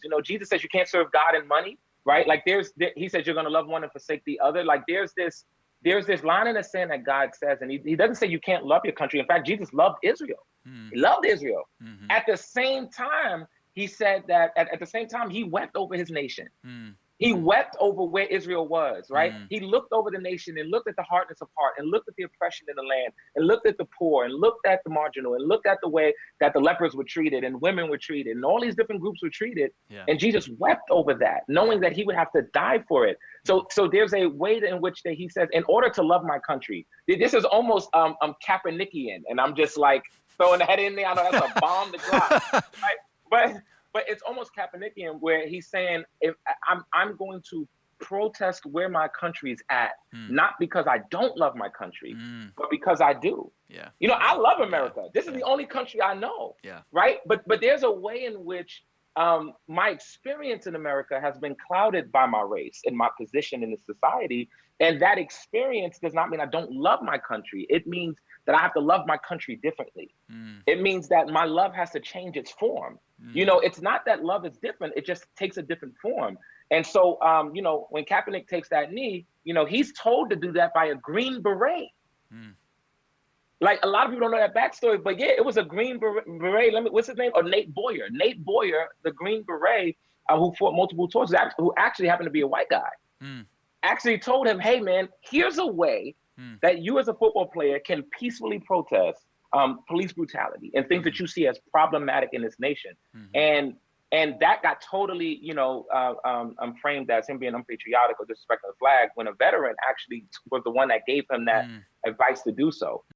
You know, Jesus says you can't serve God and money, right? Like he says you're going to love one and forsake the other. Like there's this line in the sand that God says, and he doesn't say you can't love your country. In fact, Jesus loved Israel. He loved Israel. At the same time, he said that at the same time, he wept over his nation. He wept over where Israel was, right? He looked over the nation and looked at the hardness of heart and looked at the oppression in the land and looked at the poor and looked at the marginal and looked at the way that the lepers were treated and women were treated and all these different groups were treated. And Jesus wept over that, knowing that he would have to die for it. So there's a way in which that he says, in order to love my country, this is almost Kaepernick-ian, and I'm just like throwing that in there. I know that's a bomb to drop, right? But it's almost Kaepernick-ian, where he's saying, if I'm going to protest where my country's at, not because I don't love my country, but because I do. You know, I love America. This is the only country I know, right? But there's a way in which my experience in America has been clouded by my race and my position in the society. And that experience does not mean I don't love my country. It means that I have to love my country differently. It means that my love has to change its form. You know, it's not that love is different. It just takes a different form. And so, you know, when Kaepernick takes that knee, you know, he's told to do that by a Green Beret. Like, a lot of people don't know that backstory, but yeah, it was a Green Beret. What's his name? Oh, Nate Boyer. Nate Boyer, the Green Beret, who fought multiple torches, who actually happened to be a white guy, actually told him, hey, man, here's a way that you as a football player can peacefully protest police brutality and things that you see as problematic in this nation. And that got totally, you know, framed as him being unpatriotic or disrespecting the flag, when a veteran actually was the one that gave him that advice to do so.